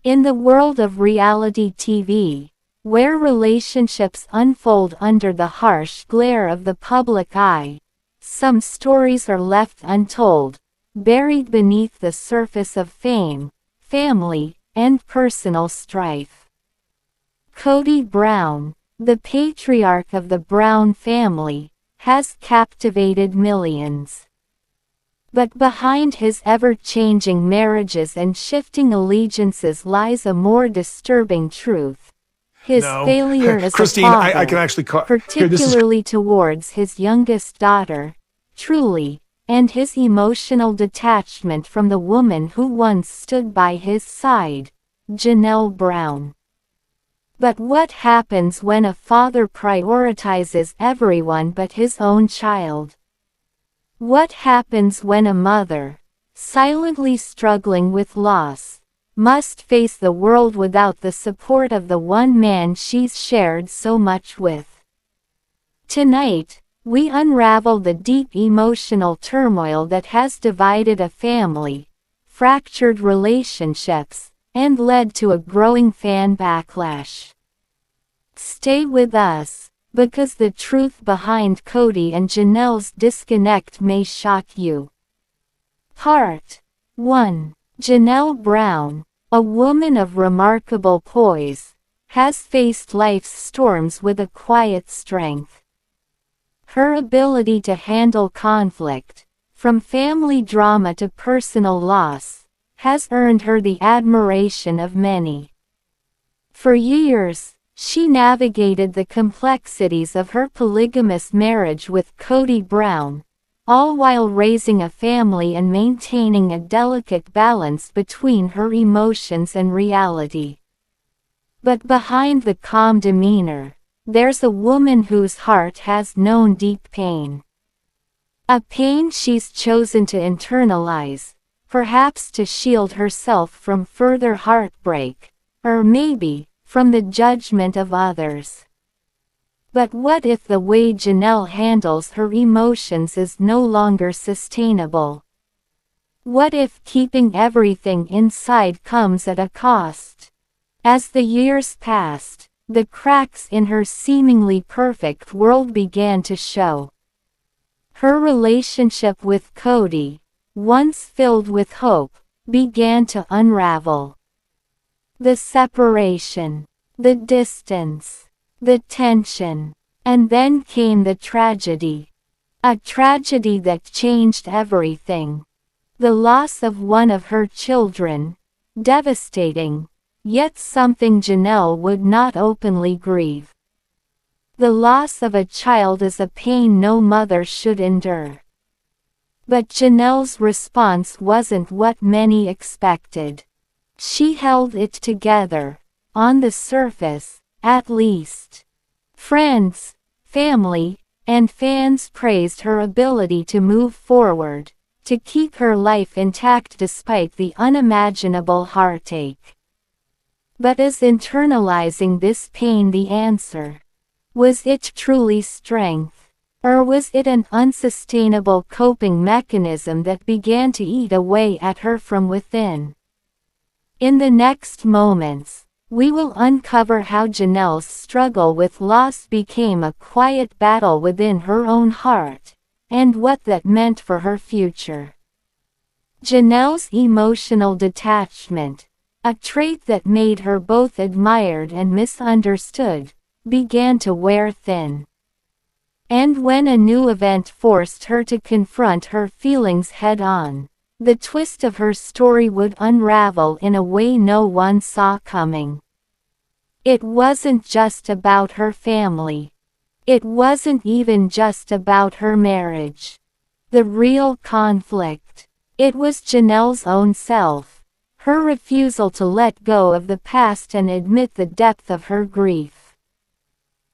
In the world of reality TV, where relationships unfold under the harsh glare of the public eye, some stories are left untold, buried beneath the surface of fame, family, and personal strife. Kody Brown, the patriarch of the Brown family, has captivated millions. But behind his ever-changing marriages and shifting allegiances lies a more disturbing truth. His failure as Christine, a father, I can actually call, particularly towards his youngest daughter, Truly, and his emotional detachment from the woman who once stood by his side, Janelle Brown. But what happens when a father prioritizes everyone but his own child? What happens when a mother, silently struggling with loss, must face the world without the support of the one man she's shared so much with? Tonight, we unravel the deep emotional turmoil that has divided a family, fractured relationships, and led to a growing fan backlash. Stay with us, because the truth behind Kody and Janelle's disconnect may shock you. Part 1. Janelle Brown, a woman of remarkable poise, has faced life's storms with a quiet strength. Her ability to handle conflict, from family drama to personal loss, has earned her the admiration of many. For years, she navigated the complexities of her polygamous marriage with Kody Brown, all while raising a family and maintaining a delicate balance between her emotions and reality. But behind the calm demeanor, there's a woman whose heart has known deep pain. A pain she's chosen to internalize, perhaps to shield herself from further heartbreak, or maybe, from the judgment of others. But what if the way Janelle handles her emotions is no longer sustainable? What if keeping everything inside comes at a cost? As the years passed, the cracks in her seemingly perfect world began to show. Her relationship with Kody, once filled with hope, began to unravel. The separation, the distance, the tension, and then came the tragedy. A tragedy that changed everything. The loss of one of her children, devastating, yet something Janelle would not openly grieve. The loss of a child is a pain no mother should endure. But Janelle's response wasn't what many expected. She held it together, on the surface, at least. Friends, family, and fans praised her ability to move forward, to keep her life intact despite the unimaginable heartache. But is internalizing this pain the answer? Was it truly strength? Or was it an unsustainable coping mechanism that began to eat away at her from within? In the next moments, we will uncover how Janelle's struggle with loss became a quiet battle within her own heart, and what that meant for her future. Janelle's emotional detachment, a trait that made her both admired and misunderstood, began to wear thin. And when a new event forced her to confront her feelings head-on, the twist of her story would unravel in a way no one saw coming. It wasn't just about her family. It wasn't even just about her marriage. The real conflict, it was Janelle's own self. Her refusal to let go of the past and admit the depth of her grief.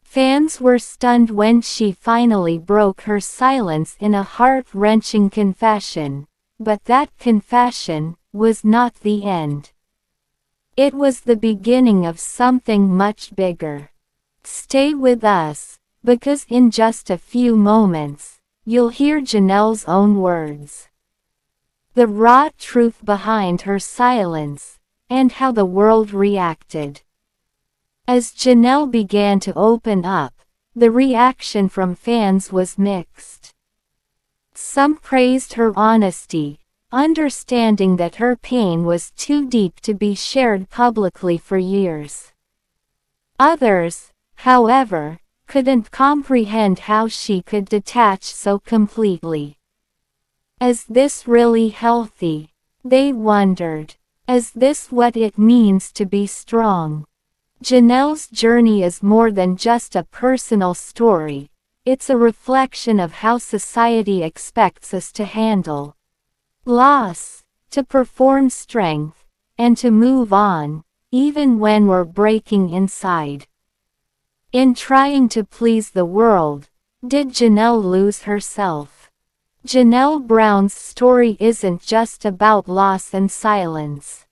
Fans were stunned when she finally broke her silence in a heart-wrenching confession, but that confession was not the end. It was the beginning of something much bigger. Stay with us, because in just a few moments, you'll hear Janelle's own words. The raw truth behind her silence, and how the world reacted. As Janelle began to open up, the reaction from fans was mixed. Some praised her honesty, understanding that her pain was too deep to be shared publicly for years. Others, however, couldn't comprehend how she could detach so completely. Is this really healthy? They wondered. Is this what it means to be strong? Janelle's journey is more than just a personal story. It's a reflection of how society expects us to handle loss, to perform strength, and to move on, even when we're breaking inside. In trying to please the world, did Janelle lose herself? Janelle Brown's story isn't just about loss and silence.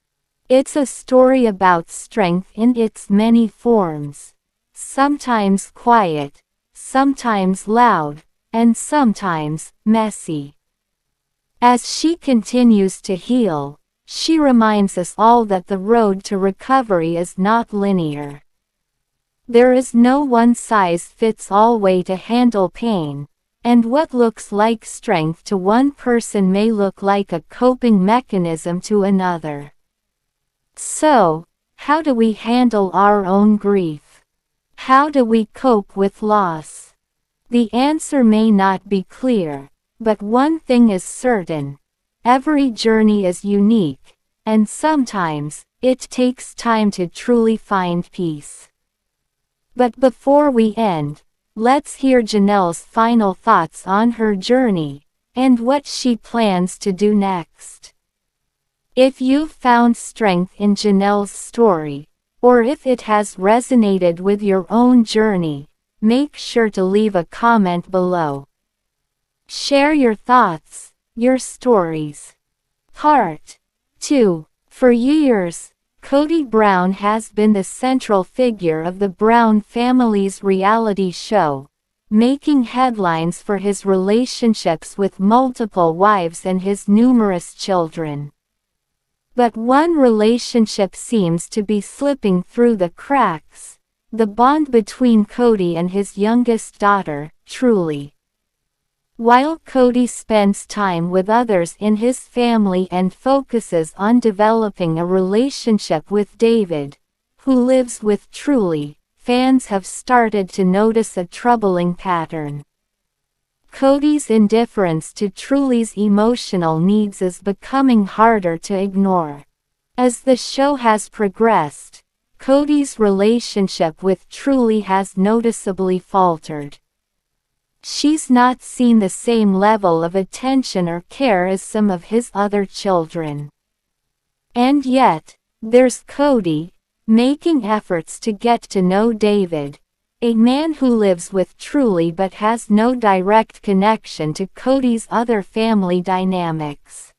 It's a story about strength in its many forms, sometimes quiet, sometimes loud, and sometimes messy. As she continues to heal, she reminds us all that the road to recovery is not linear. There is no one-size-fits-all way to handle pain, and what looks like strength to one person may look like a coping mechanism to another. So, how do we handle our own grief? How do we cope with loss? The answer may not be clear, but one thing is certain: every journey is unique, and sometimes, it takes time to truly find peace. But before we end, let's hear Janelle's final thoughts on her journey, and what she plans to do next. If you've found strength in Janelle's story, or if it has resonated with your own journey, make sure to leave a comment below. Share your thoughts, your stories. Part 2. For years, Kody Brown has been the central figure of the Brown family's reality show, making headlines for his relationships with multiple wives and his numerous children. But one relationship seems to be slipping through the cracks: the bond between Kody and his youngest daughter, Truly. While Kody spends time with others in his family and focuses on developing a relationship with David, who lives with Truly, fans have started to notice a troubling pattern. Kody's indifference to Truly's emotional needs is becoming harder to ignore. As the show has progressed, Kody's relationship with Truly has noticeably faltered. She's not seen the same level of attention or care as some of his other children. And yet, there's Kody, making efforts to get to know David, a man who lives with Truly but has no direct connection to Kody's other family dynamics.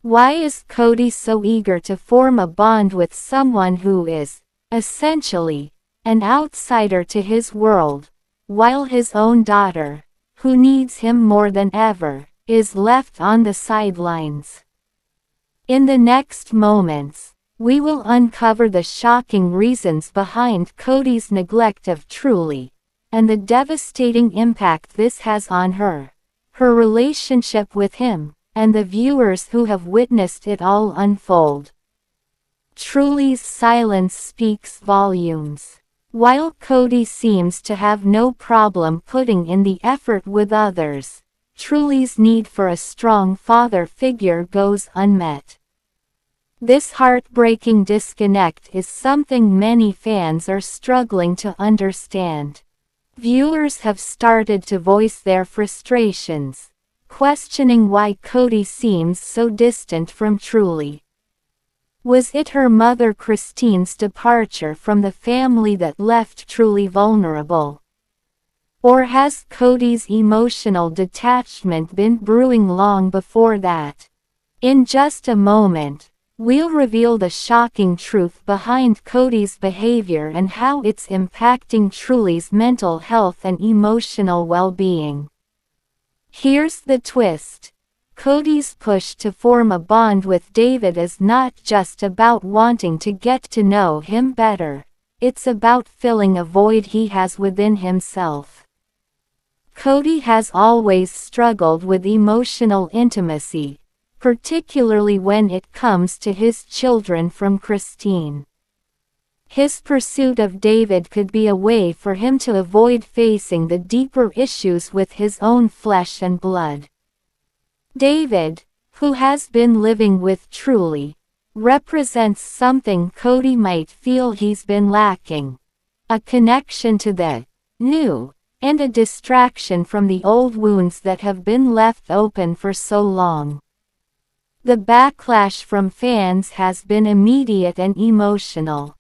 Why is Kody so eager to form a bond with someone who is, essentially, an outsider to his world, while his own daughter, who needs him more than ever, is left on the sidelines? In the next moments, we will uncover the shocking reasons behind Kody's neglect of Truly, and the devastating impact this has on her, her relationship with him, and the viewers who have witnessed it all unfold. Truly's silence speaks volumes. While Kody seems to have no problem putting in the effort with others, Truly's need for a strong father figure goes unmet. This heartbreaking disconnect is something many fans are struggling to understand. Viewers have started to voice their frustrations, questioning why Kody seems so distant from Truly. Was it her mother Christine's departure from the family that left Truly vulnerable? Or has Kody's emotional detachment been brewing long before that? In just a moment, we'll reveal the shocking truth behind Kody's behavior and how it's impacting Truly's mental health and emotional well-being. Here's the twist: Kody's push to form a bond with David is not just about wanting to get to know him better. It's about filling a void he has within himself. Kody has always struggled with emotional intimacy, particularly when it comes to his children from Christine. His pursuit of David could be a way for him to avoid facing the deeper issues with his own flesh and blood. David, who has been living with Truly, represents something Kody might feel he's been lacking: a connection to the new, and a distraction from the old wounds that have been left open for so long. The backlash from fans has been immediate and emotional.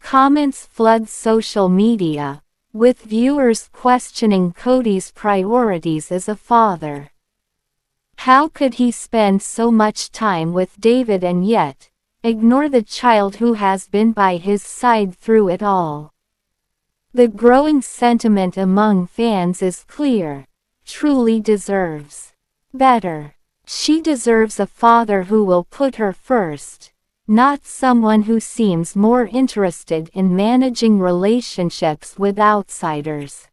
Comments flood social media, with viewers questioning Kody's priorities as a father. How could he spend so much time with David and yet ignore the child who has been by his side through it all? The growing sentiment among fans is clear: Truly deserves better. She deserves a father who will put her first, not someone who seems more interested in managing relationships with outsiders.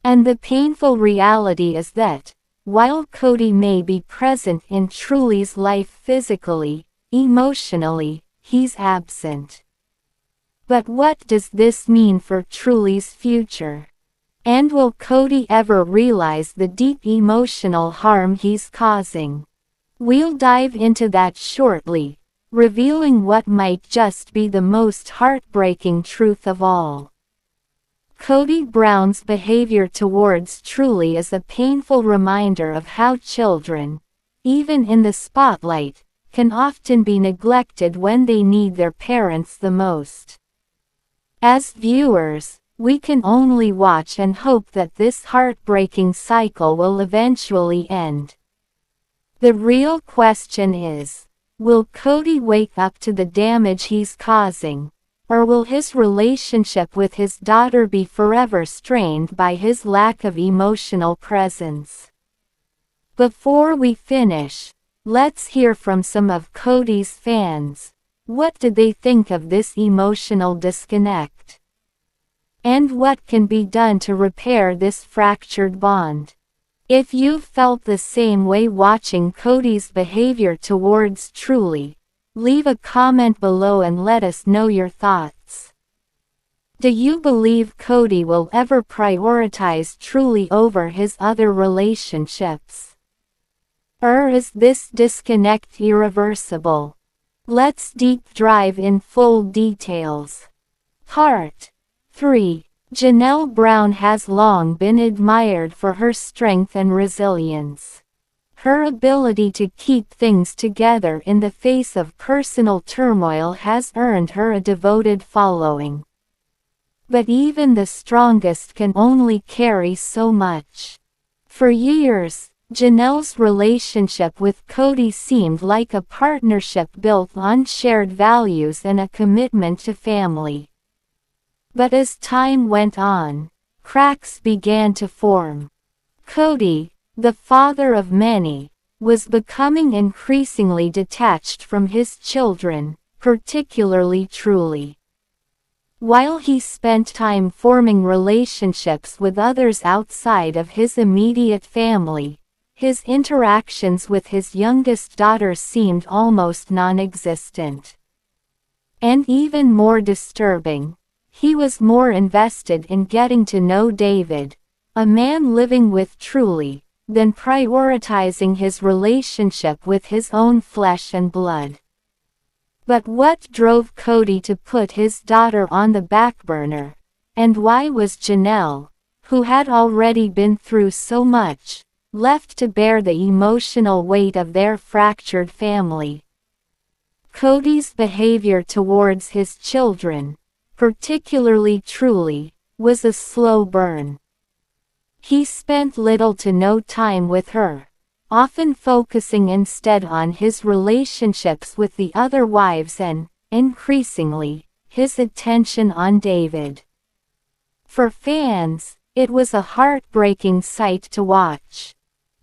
And the painful reality is that, while Kody may be present in Truly's life physically, emotionally, he's absent. But what does this mean for Truly's future? And will Kody ever realize the deep emotional harm he's causing? We'll dive into that shortly, revealing what might just be the most heartbreaking truth of all. Kody Brown's behavior towards Truly is a painful reminder of how children, even in the spotlight, can often be neglected when they need their parents the most. As viewers, we can only watch and hope that this heartbreaking cycle will eventually end. The real question is, will Kody wake up to the damage he's causing? Or will his relationship with his daughter be forever strained by his lack of emotional presence? Before we finish, let's hear from some of Kody's fans. What did they think of this emotional disconnect? And what can be done to repair this fractured bond? If you've felt the same way watching Kody's behavior towards Truly, leave a comment below and let us know your thoughts. Do you believe Kody will ever prioritize Truly over his other relationships? Or is this disconnect irreversible? Let's deep dive in full details. Part 3. Janelle Brown has long been admired for her strength and resilience. Her ability to keep things together in the face of personal turmoil has earned her a devoted following. But even the strongest can only carry so much. For years, Janelle's relationship with Kody seemed like a partnership built on shared values and a commitment to family. But as time went on, cracks began to form. Kody, the father of many, was becoming increasingly detached from his children, particularly Truly. While he spent time forming relationships with others outside of his immediate family, his interactions with his youngest daughter seemed almost non-existent. And even more disturbing, he was more invested in getting to know David, a man living with Truly, than prioritizing his relationship with his own flesh and blood. But what drove Kody to put his daughter on the back burner? And why was Janelle, who had already been through so much, left to bear the emotional weight of their fractured family? Kody's behavior towards his children, particularly Truly, was a slow burn. He spent little to no time with her, often focusing instead on his relationships with the other wives and, increasingly, his attention on David. For fans, it was a heartbreaking sight to watch.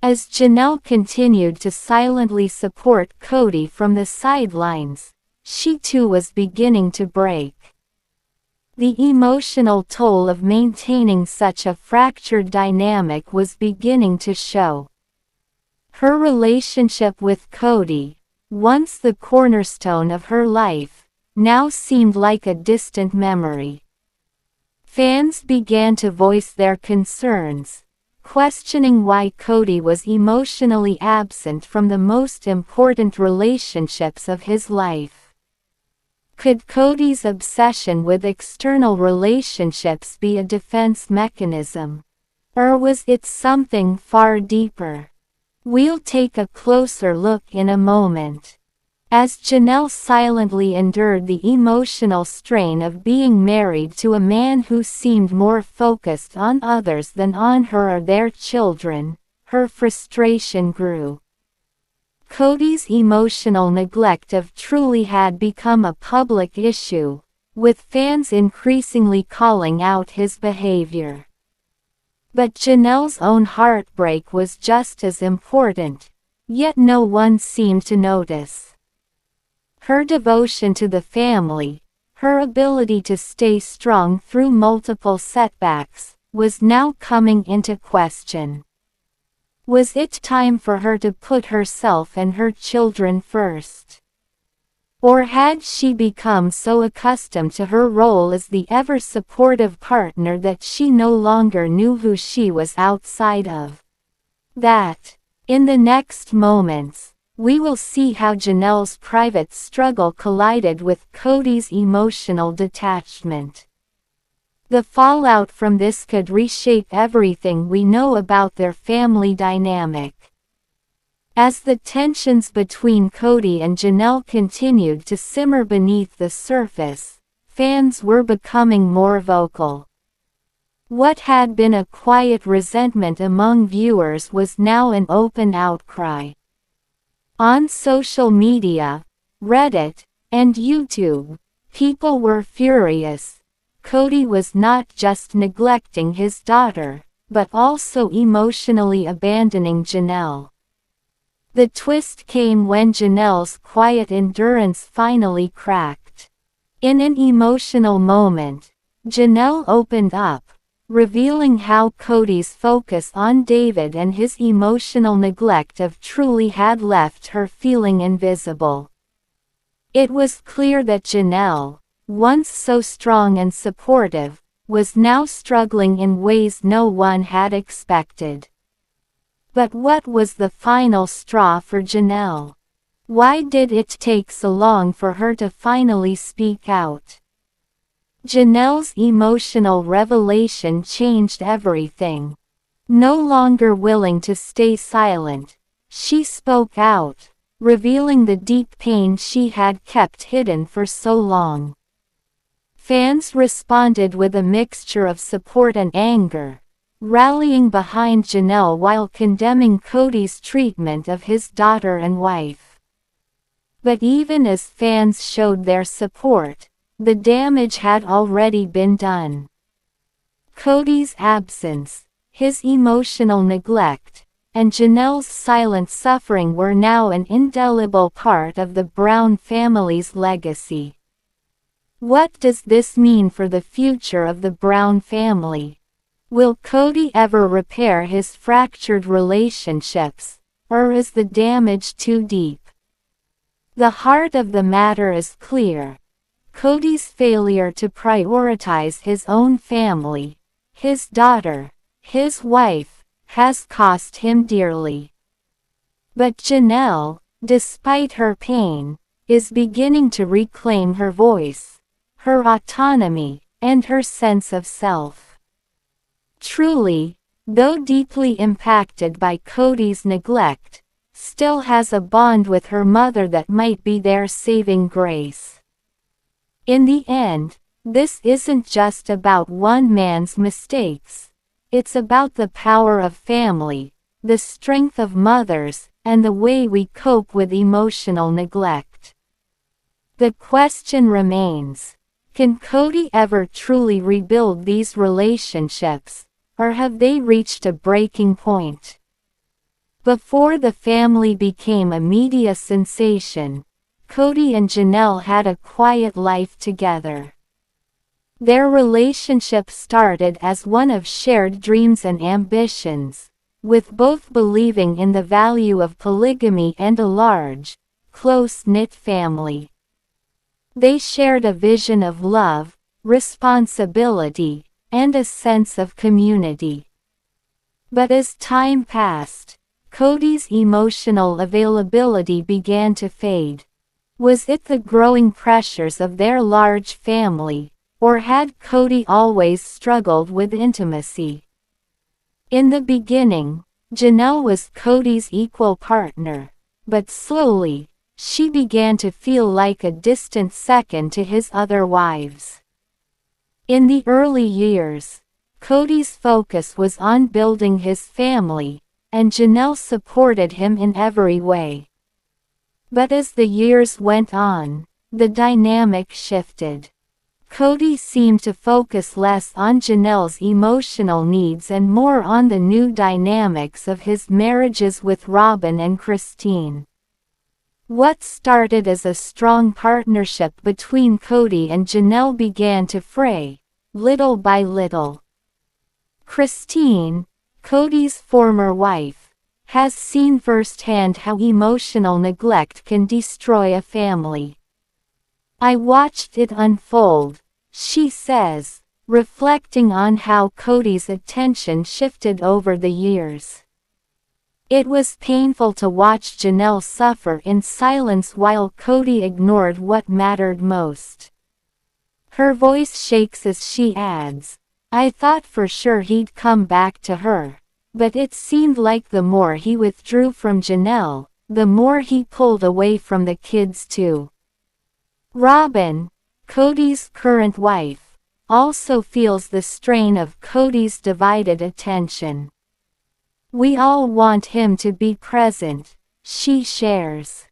As Janelle continued to silently support Kody from the sidelines, she too was beginning to break. The emotional toll of maintaining such a fractured dynamic was beginning to show. Her relationship with Kody, once the cornerstone of her life, now seemed like a distant memory. Fans began to voice their concerns, questioning why Kody was emotionally absent from the most important relationships of his life. Could Kody's obsession with external relationships be a defense mechanism? Or was it something far deeper? We'll take a closer look in a moment. As Janelle silently endured the emotional strain of being married to a man who seemed more focused on others than on her or their children, her frustration grew. Kody's emotional neglect of Truly had become a public issue, with fans increasingly calling out his behavior. But Janelle's own heartbreak was just as important, yet no one seemed to notice. Her devotion to the family, her ability to stay strong through multiple setbacks, was now coming into question. Was it time for her to put herself and her children first? Or had she become so accustomed to her role as the ever-supportive partner that she no longer knew who she was outside of? That, in the next moments, we will see how Janelle's private struggle collided with Kody's emotional detachment. The fallout from this could reshape everything we know about their family dynamic. As the tensions between Kody and Janelle continued to simmer beneath the surface, fans were becoming more vocal. What had been a quiet resentment among viewers was now an open outcry. On social media, Reddit, and YouTube, people were furious. Kody was not just neglecting his daughter, but also emotionally abandoning Janelle. The twist came when Janelle's quiet endurance finally cracked. In an emotional moment, Janelle opened up, revealing how Kody's focus on David and his emotional neglect of Truly had left her feeling invisible. It was clear that Janelle, once so strong and supportive, was now struggling in ways no one had expected. But what was the final straw for Janelle? Why did it take so long for her to finally speak out? Janelle's emotional revelation changed everything. No longer willing to stay silent, she spoke out, revealing the deep pain she had kept hidden for so long. Fans responded with a mixture of support and anger, rallying behind Janelle while condemning Kody's treatment of his daughter and wife. But even as fans showed their support, the damage had already been done. Kody's absence, his emotional neglect, and Janelle's silent suffering were now an indelible part of the Brown family's legacy. What does this mean for the future of the Brown family? Will Kody ever repair his fractured relationships, or is the damage too deep? The heart of the matter is clear. Kody's failure to prioritize his own family, his daughter, his wife, has cost him dearly. But Janelle, despite her pain, is beginning to reclaim her voice, her autonomy, and her sense of self. Truly, though deeply impacted by Kody's neglect, still has a bond with her mother that might be their saving grace. In the end, this isn't just about one man's mistakes. It's about the power of family, the strength of mothers, and the way we cope with emotional neglect. The question remains, can Kody ever truly rebuild these relationships, or have they reached a breaking point? Before the family became a media sensation, Kody and Janelle had a quiet life together. Their relationship started as one of shared dreams and ambitions, with both believing in the value of polygamy and a large, close-knit family. They shared a vision of love, responsibility, and a sense of community. But as time passed, Kody's emotional availability began to fade. Was it the growing pressures of their large family, or had Kody always struggled with intimacy? In the beginning, Janelle was Kody's equal partner, but slowly, she began to feel like a distant second to his other wives. In the early years, Kody's focus was on building his family, and Janelle supported him in every way. But as the years went on, the dynamic shifted. Kody seemed to focus less on Janelle's emotional needs and more on the new dynamics of his marriages with Robyn and Christine. What started as a strong partnership between Kody and Janelle began to fray, little by little. Christine, Kody's former wife, has seen firsthand how emotional neglect can destroy a family. "I watched it unfold," she says, reflecting on how Kody's attention shifted over the years. "It was painful to watch Janelle suffer in silence while Kody ignored what mattered most." Her voice shakes as she adds, "I thought for sure he'd come back to her, but it seemed like the more he withdrew from Janelle, the more he pulled away from the kids too." Robyn, Kody's current wife, also feels the strain of Kody's divided attention. "We all want him to be present," she shares.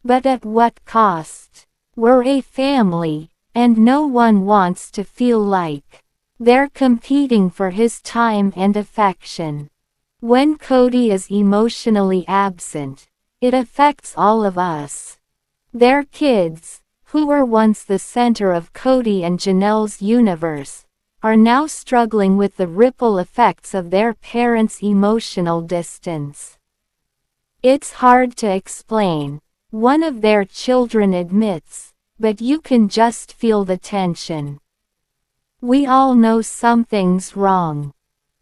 "But at what cost? We're a family, and no one wants to feel like they're competing for his time and affection." When Kody is emotionally absent, it affects all of us. Their kids, who were once the center of Kody and Janelle's universe, are now struggling with the ripple effects of their parents' emotional distance. "It's hard to explain," one of their children admits, "but you can just feel the tension. We all know something's wrong."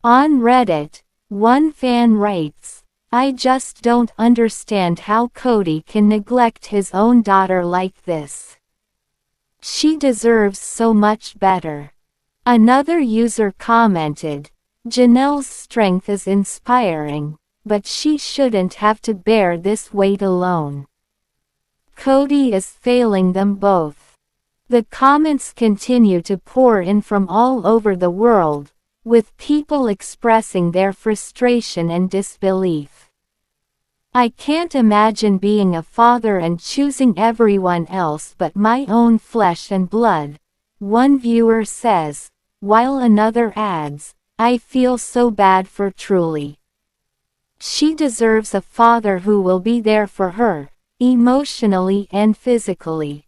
On Reddit, one fan writes, "I just don't understand how Kody can neglect his own daughter like this. She deserves so much better." Another user commented, "Janelle's strength is inspiring, but she shouldn't have to bear this weight alone. Kody is failing them both." The comments continue to pour in from all over the world, with people expressing their frustration and disbelief. "I can't imagine being a father and choosing everyone else but my own flesh and blood," one viewer says, while another adds, "I feel so bad for Truly. She deserves a father who will be there for her, emotionally and physically."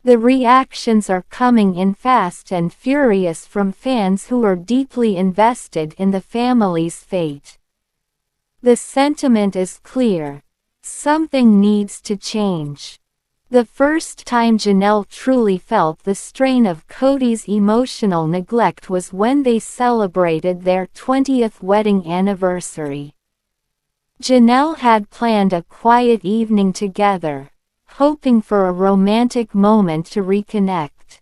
The reactions are coming in fast and furious from fans who are deeply invested in the family's fate. The sentiment is clear: something needs to change. The first time Janelle truly felt the strain of Kody's emotional neglect was when they celebrated their 20th wedding anniversary. Janelle had planned a quiet evening together, hoping for a romantic moment to reconnect.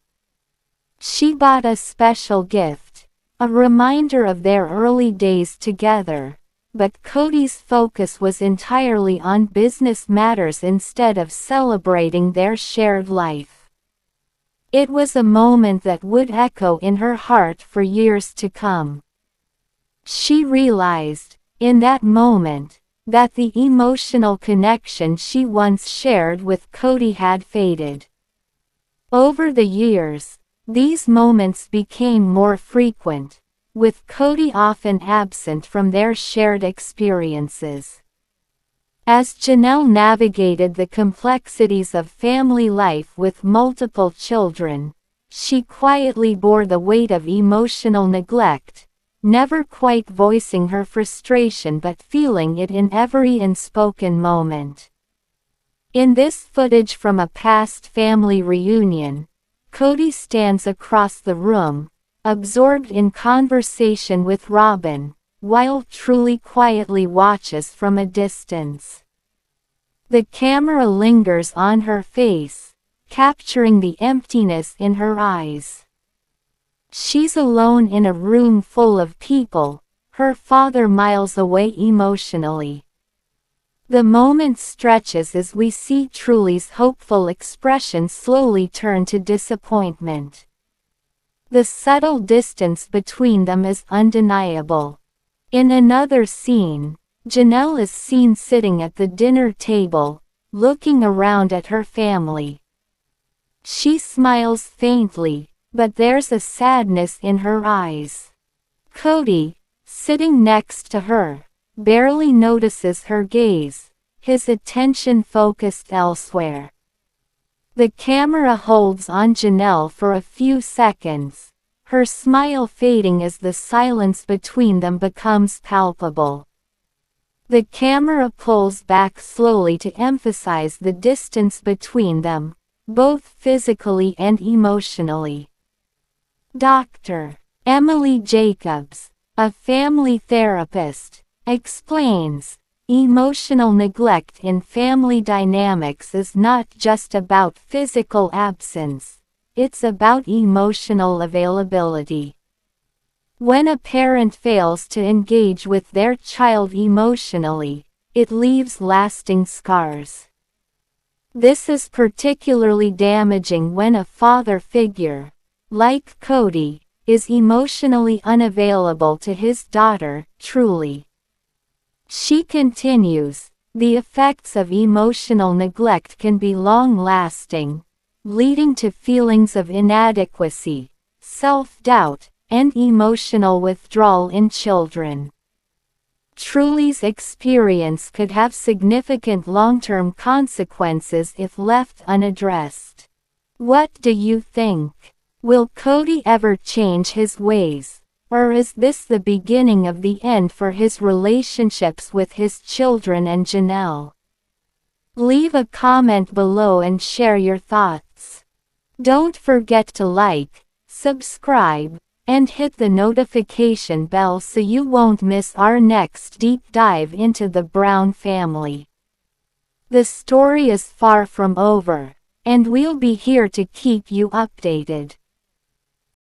She bought a special gift, a reminder of their early days together, but Kody's focus was entirely on business matters instead of celebrating their shared life. It was a moment that would echo in her heart for years to come. She realized, in that moment, that the emotional connection she once shared with Kody had faded. Over the years, these moments became more frequent, with Kody often absent from their shared experiences. As Janelle navigated the complexities of family life with multiple children, she quietly bore the weight of emotional neglect, never quite voicing her frustration but feeling it in every unspoken moment. In this footage from a past family reunion, Kody stands across the room, absorbed in conversation with Robin, while Truly quietly watches from a distance. The camera lingers on her face, capturing the emptiness in her eyes. She's alone in a room full of people, her father miles away emotionally. The moment stretches as we see Truly's hopeful expression slowly turn to disappointment. The subtle distance between them is undeniable. In another scene, Janelle is seen sitting at the dinner table, looking around at her family. She smiles faintly, but there's a sadness in her eyes. Kody, sitting next to her, barely notices her gaze, his attention focused elsewhere. The camera holds on Janelle for a few seconds, her smile fading as the silence between them becomes palpable. The camera pulls back slowly to emphasize the distance between them, both physically and emotionally. Dr. Emily Jacobs, a family therapist, explains, emotional neglect in family dynamics is not just about physical absence, it's about emotional availability. When a parent fails to engage with their child emotionally, it leaves lasting scars. This is particularly damaging when a father figure, like Kody, is emotionally unavailable to his daughter, Truly. She continues, the effects of emotional neglect can be long-lasting, leading to feelings of inadequacy, self-doubt, and emotional withdrawal in children. Truly's experience could have significant long-term consequences if left unaddressed. What do you think? Will Kody ever change his ways, or is this the beginning of the end for his relationships with his children and Janelle? Leave a comment below and share your thoughts. Don't forget to like, subscribe, and hit the notification bell so you won't miss our next deep dive into the Brown family. The story is far from over, and we'll be here to keep you updated.